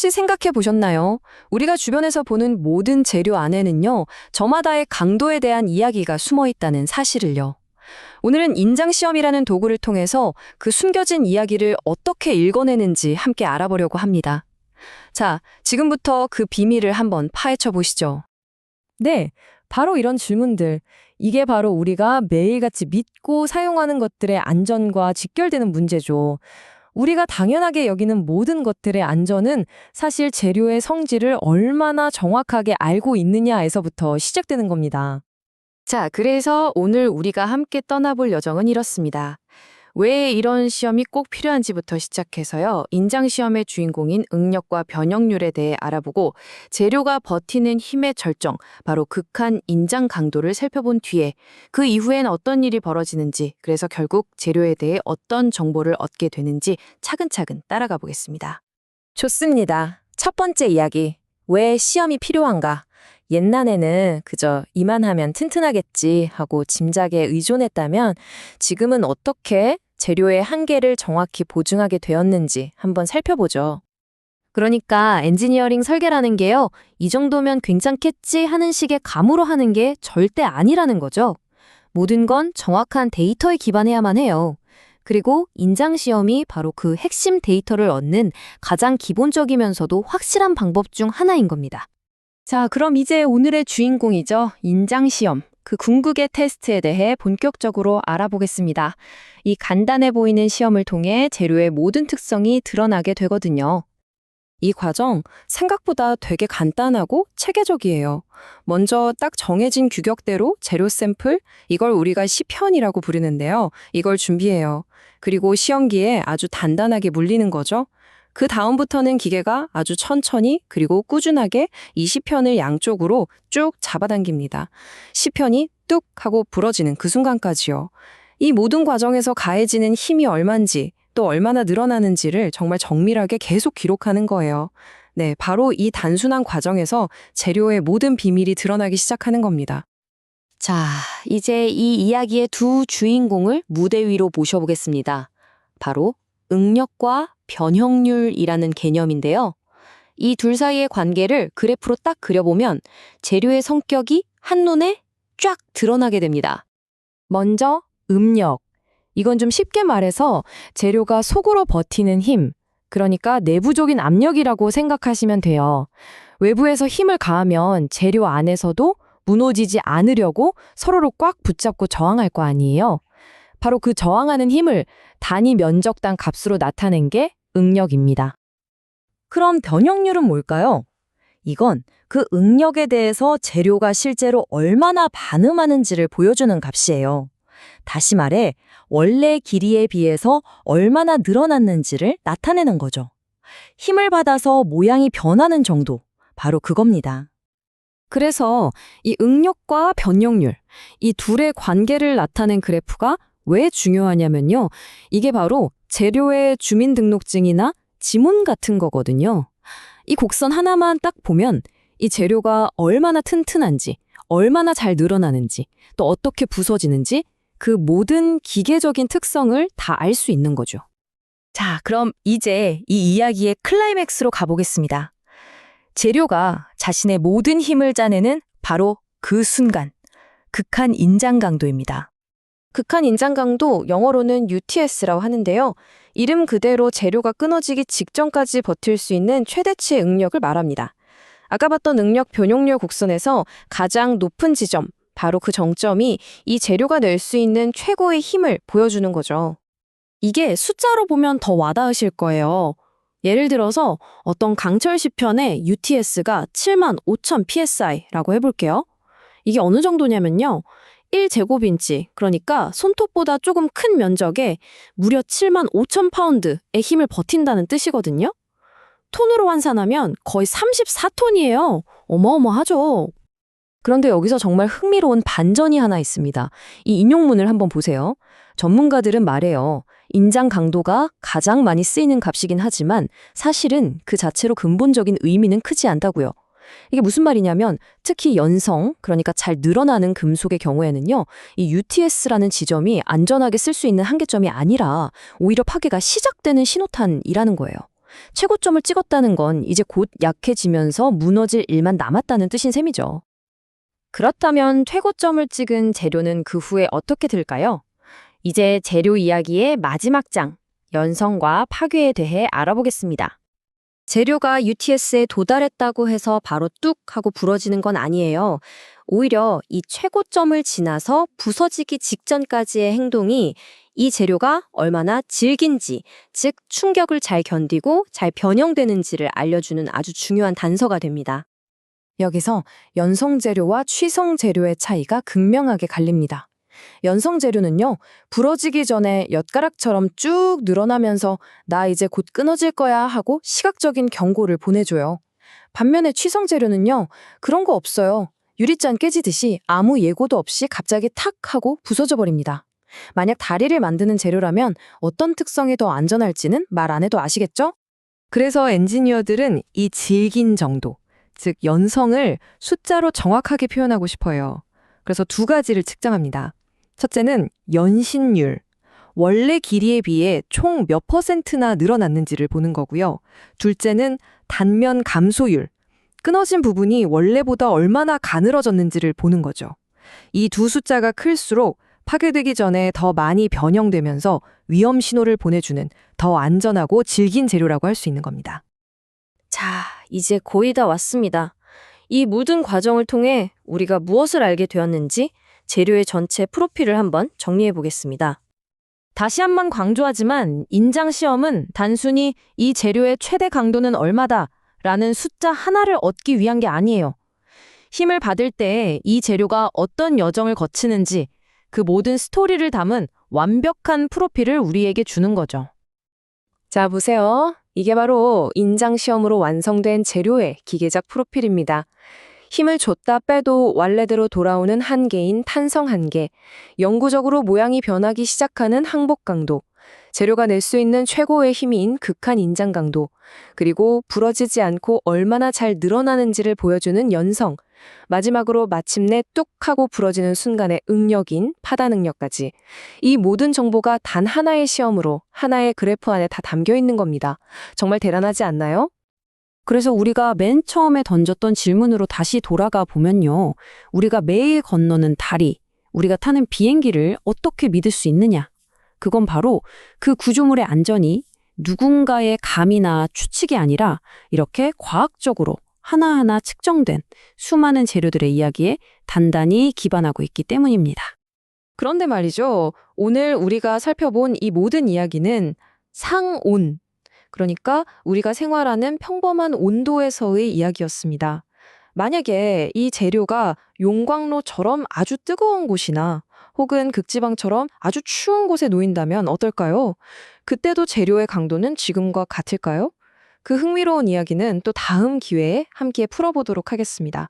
혹시 생각해 보셨나요? 우리가 주변에서 보는 모든 재료 안에는요, 저마다의 강도에 대한 이야기가 숨어 있다는 사실을요. 오늘은 인장시험이라는 도구를 통해서 그 숨겨진 이야기를 어떻게 읽어내는지 함께 알아보려고 합니다. 자, 지금부터 그 비밀을 한번 파헤쳐 보시죠. 네, 바로 이런 질문들. 이게 바로 우리가 매일같이 믿고 사용하는 것들의 안전과 직결되는 문제죠. 우리가 당연하게 여기는 모든 것들의 안전은 사실 재료의 성질을 얼마나 정확하게 알고 있느냐에서부터 시작되는 겁니다. 자, 그래서 오늘 우리가 함께 떠나볼 여정은 이렇습니다. 왜 이런 시험이 꼭 필요한지부터 시작해서요. 인장시험의 주인공인 응력과 변형률에 대해 알아보고 재료가 버티는 힘의 절정, 바로 극한 인장 강도를 살펴본 뒤에 그 이후엔 어떤 일이 벌어지는지, 그래서 결국 재료에 대해 어떤 정보를 얻게 되는지 차근차근 따라가 보겠습니다. 좋습니다. 첫 번째 이야기. 왜 시험이 필요한가? 옛날에는 그저 이만하면 튼튼하겠지 하고 짐작에 의존했다면 지금은 어떻게 재료의 한계를 정확히 보증하게 되었는지 한번 살펴보죠. 그러니까 엔지니어링 설계라는 게요, 이 정도면 괜찮겠지 하는 식의 감으로 하는 게 절대 아니라는 거죠. 모든 건 정확한 데이터에 기반해야만 해요. 그리고 인장시험이 바로 그 핵심 데이터를 얻는 가장 기본적이면서도 확실한 방법 중 하나인 겁니다. 자, 그럼 이제 오늘의 주인공이죠. 인장시험. 그 궁극의 테스트에 대해 본격적으로 알아보겠습니다. 이 간단해 보이는 시험을 통해 재료의 모든 특성이 드러나게 되거든요. 이 과정 생각보다 되게 간단하고 체계적이에요. 먼저 딱 정해진 규격대로 재료 샘플, 이걸 우리가 시편이라고 부르는데요. 이걸 준비해요. 그리고 시험기에 아주 단단하게 물리는 거죠. 그 다음부터는 기계가 아주 천천히 그리고 꾸준하게 이 시편을 양쪽으로 쭉 잡아당깁니다. 시편이 뚝 하고 부러지는 그 순간까지요. 이 모든 과정에서 가해지는 힘이 얼만지 또 얼마나 늘어나는지를 정말 정밀하게 계속 기록하는 거예요. 네, 바로 이 단순한 과정에서 재료의 모든 비밀이 드러나기 시작하는 겁니다. 자, 이제 이 이야기의 두 주인공을 무대 위로 모셔보겠습니다. 바로 응력과 변형률이라는 개념인데요. 이 둘 사이의 관계를 그래프로 딱 그려보면 재료의 성격이 한눈에 쫙 드러나게 됩니다. 먼저 응력. 이건 좀 쉽게 말해서 재료가 속으로 버티는 힘, 그러니까 내부적인 압력이라고 생각하시면 돼요. 외부에서 힘을 가하면 재료 안에서도 무너지지 않으려고 서로를 꽉 붙잡고 저항할 거 아니에요. 바로 그 저항하는 힘을 단위 면적당 값으로 나타낸 게 응력입니다. 그럼 변형률은 뭘까요? 이건 그 응력에 대해서 재료가 실제로 얼마나 반응하는지를 보여주는 값이에요. 다시 말해, 원래 길이에 비해서 얼마나 늘어났는지를 나타내는 거죠. 힘을 받아서 모양이 변하는 정도, 바로 그겁니다. 그래서 이 응력과 변형률, 이 둘의 관계를 나타낸 그래프가 왜 중요하냐면요. 이게 바로 재료의 주민등록증이나 지문 같은 거거든요. 이 곡선 하나만 딱 보면 이 재료가 얼마나 튼튼한지, 얼마나 잘 늘어나는지, 또 어떻게 부서지는지 그 모든 기계적인 특성을 다 알 수 있는 거죠. 자, 그럼 이제 이 이야기의 클라이맥스로 가보겠습니다. 재료가 자신의 모든 힘을 짜내는 바로 그 순간, 극한 인장 강도입니다. 극한 인장 강도, 영어로는 UTS라고 하는데요. 이름 그대로 재료가 끊어지기 직전까지 버틸 수 있는 최대치의 응력을 말합니다. 아까 봤던 응력 변형률 곡선에서 가장 높은 지점, 바로 그 정점이 이 재료가 낼 수 있는 최고의 힘을 보여주는 거죠. 이게 숫자로 보면 더 와닿으실 거예요. 예를 들어서 어떤 강철 시편의 UTS가 75,000 PSI라고 해볼게요. 이게 어느 정도냐면요. 1제곱인치, 그러니까 손톱보다 조금 큰 면적에 무려 75,000파운드의 힘을 버틴다는 뜻이거든요. 톤으로 환산하면 거의 34톤이에요. 어마어마하죠. 그런데 여기서 정말 흥미로운 반전이 하나 있습니다. 이 인용문을 한번 보세요. 전문가들은 말해요. 인장 강도가 가장 많이 쓰이는 값이긴 하지만 사실은 그 자체로 근본적인 의미는 크지 않다고요. 이게 무슨 말이냐면 특히 연성, 그러니까 잘 늘어나는 금속의 경우에는요. 이 UTS라는 지점이 안전하게 쓸 수 있는 한계점이 아니라 오히려 파괴가 시작되는 신호탄이라는 거예요. 최고점을 찍었다는 건 이제 곧 약해지면서 무너질 일만 남았다는 뜻인 셈이죠. 그렇다면 최고점을 찍은 재료는 그 후에 어떻게 될까요? 이제 재료 이야기의 마지막 장, 연성과 파괴에 대해 알아보겠습니다. 재료가 UTS에 도달했다고 해서 바로 뚝 하고 부러지는 건 아니에요. 오히려 이 최고점을 지나서 부서지기 직전까지의 행동이 이 재료가 얼마나 질긴지, 즉 충격을 잘 견디고 잘 변형되는지를 알려주는 아주 중요한 단서가 됩니다. 여기서 연성 재료와 취성 재료의 차이가 극명하게 갈립니다. 연성 재료는요, 부러지기 전에 엿가락처럼 쭉 늘어나면서 나 이제 곧 끊어질 거야 하고 시각적인 경고를 보내줘요. 반면에 취성 재료는요, 그런 거 없어요. 유리잔 깨지듯이 아무 예고도 없이 갑자기 탁 하고 부서져 버립니다. 만약 다리를 만드는 재료라면 어떤 특성이 더 안전할지는 말 안 해도 아시겠죠? 그래서 엔지니어들은 이 질긴 정도, 즉 연성을 숫자로 정확하게 표현하고 싶어요. 그래서 두 가지를 측정합니다. 첫째는 연신율, 원래 길이에 비해 총 몇 %나 늘어났는지를 보는 거고요. 둘째는 단면 감소율, 끊어진 부분이 원래보다 얼마나 가늘어졌는지를 보는 거죠. 이 두 숫자가 클수록 파괴되기 전에 더 많이 변형되면서 위험 신호를 보내주는 더 안전하고 질긴 재료라고 할 수 있는 겁니다. 자, 이제 거의 다 왔습니다. 이 모든 과정을 통해 우리가 무엇을 알게 되었는지 재료의 전체 프로필을 한번 정리해 보겠습니다. 다시 한번 강조하지만 인장 시험은 단순히 이 재료의 최대 강도는 얼마다 라는 숫자 하나를 얻기 위한 게 아니에요. 힘을 받을 때 이 재료가 어떤 여정을 거치는지 그 모든 스토리를 담은 완벽한 프로필을 우리에게 주는 거죠. 자, 보세요. 이게 바로 인장 시험으로 완성된 재료의 기계적 프로필입니다. 힘을 줬다 빼도 원래대로 돌아오는 한계인 탄성 한계, 영구적으로 모양이 변하기 시작하는 항복 강도, 재료가 낼 수 있는 최고의 힘인 극한 인장 강도, 그리고 부러지지 않고 얼마나 잘 늘어나는지를 보여주는 연성, 마지막으로 마침내 뚝 하고 부러지는 순간의 응력인 파단 응력까지. 이 모든 정보가 단 하나의 시험으로 하나의 그래프 안에 다 담겨 있는 겁니다. 정말 대단하지 않나요? 그래서 우리가 맨 처음에 던졌던 질문으로 다시 돌아가 보면요. 우리가 매일 건너는 다리, 우리가 타는 비행기를 어떻게 믿을 수 있느냐? 그건 바로 그 구조물의 안전이 누군가의 감이나 추측이 아니라 이렇게 과학적으로 하나하나 측정된 수많은 재료들의 이야기에 단단히 기반하고 있기 때문입니다. 그런데 말이죠. 오늘 우리가 살펴본 이 모든 이야기는 상온, 그러니까 우리가 생활하는 평범한 온도에서의 이야기였습니다. 만약에 이 재료가 용광로처럼 아주 뜨거운 곳이나 혹은 극지방처럼 아주 추운 곳에 놓인다면 어떨까요? 그때도 재료의 강도는 지금과 같을까요? 그 흥미로운 이야기는 또 다음 기회에 함께 풀어보도록 하겠습니다.